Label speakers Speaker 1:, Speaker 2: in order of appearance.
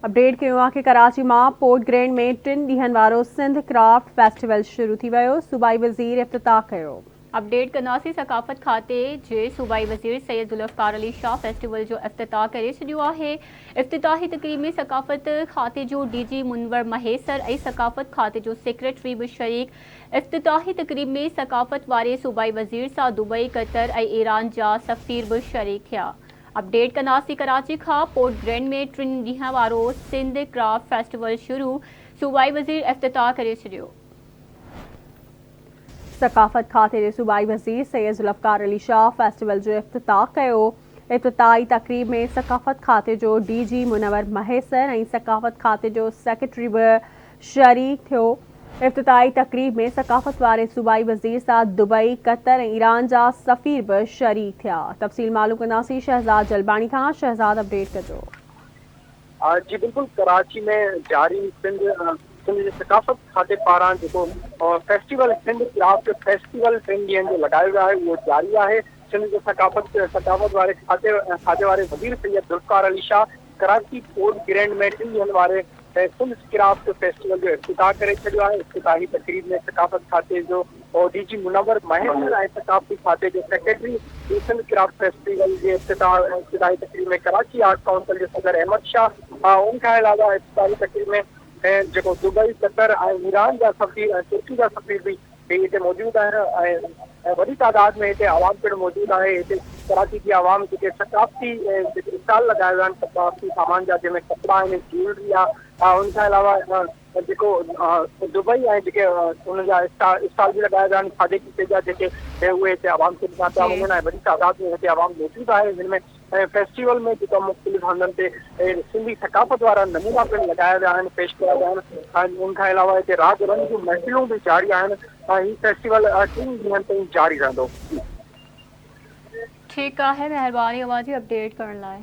Speaker 1: Update कयो आहे कि कराची में पोर्ट ग्रैंड में 3 ॾींहनि वारो सिंध क्राफ्ट फेस्टिवल शुरू थी वियो। सूबाई वज़ीर इफ्तिताह कयो।
Speaker 2: अपडेट कंदासीं सकाफ़त खाते जे सूबाई वज़ीर सैयद ज़ुल्फ़िकार अली शाह फेस्टिवल जो इफ्तिताह करे छॾियो आहे। इफ्तिताही तक़रीब में सकाफ़त खाते जो DG मुनवर महेसर ऐं सकाफ़त खाते जो सेक्रेटरी भी शरीक। इफ्तिताही तक़रीब में सकाफ़त वारे सूबाई वज़ीर सां दुबई, कतर ऐं ईरान जा सफ़ीर भी शरीक थिया। अपडेट कंदासीं कराची खां पोर्ट ग्रैंड में 3 ॾींहं वारो सिंध क्राफ्ट फेस्टिवल शुरू। सूबाई वज़ीर इफ्तिताह करे छॾियो।
Speaker 1: सकाफ़त खाते जे सूबाई वज़ीर सैयद ज़ुल्फ़िकार अली शाह फेस्टिवल जो इफ्तिताह कयो। इफ्तिताही तक़रीब में सकाफ़त खाते जो DG मुनवर महेसर ऐं सकाफ़त खाते जो सेक्रेटरी भी शरीक थियो। इफ्तिताही तक़रीब में सकाफ़त वारे सूबाई वज़ीर सां दुबई, कतर ऐं ईरान जा सफ़ीर भी शरीक थिया। तफ़सील मालूम कंदासीं शहज़ाद जलबानी खां। शहज़ाद, अपडेट कजो।
Speaker 3: जी बिल्कुल, कराची में जारी सिंध सकाफ़त खाते पारां जो फेस्टिवल सिंध क्राफ्ट फेस्टिवल 3 ॾींहनि जो लगायो वियो आहे उहो जारी है। सिंध के सकाफ़त वारे खाते वारे वज़ीर सैयद ज़ुल्फ़िकार अली शाह कराची पोर्ट ग्रैंड में 3 ॾींहनि वारे सिंध क्राफ्ट फेस्टिवल जो इफ्तिताह करे छॾियो आहे। इफ्तिताही तक़रीब में सकाफ़त खाते जो DG मुनवर महेसर ऐं सकाफ़ती खाते जो सेक्रेटरी सिंध क्राफ्ट फेस्टिवल के इफ्तिताही तक़रीब में कराची आर्ट काउंसिल के सदर अहमद शाह, उनके अलावा इफ्तिताही तक़रीब में जो दुबई, कतर और ईरान जा सफ़ीर, तुर्की जा सफ़ीर भी इतने मौजूद हैं। बड़ी तादाद में इतने आवाम पिण मौजूद है। इतने कराची की आवाम जो सकाफ़ती स्टॉल लगाए हुए सकाफ़ती सामान जा, जैमें कपड़ा ज्वेलरी उनके अलावा जो दुबई है उन स्टॉल भी लगाए हुए खाधे पीते जा उहे आवाम के ॾिना वञनि। बड़ी तादाद में इतने आवाम मौजूद है। जिनमें फेस्टिवल में जो मुख्तलिफ हंधनि ते सिंधी सकाफ़त वारा नमूना पिण लगाया विया आहिनि, पेश कया विया आहिनि। उनके अलावा इतने रात रंग जूं महफ़िलूं भी जारी आहिनि। ही फेस्टिवल 3 ॾींहनि ताईं जारी रहंदो।
Speaker 2: ठीक है, मेहरबानी अवां जी अपडेट करण लाइ।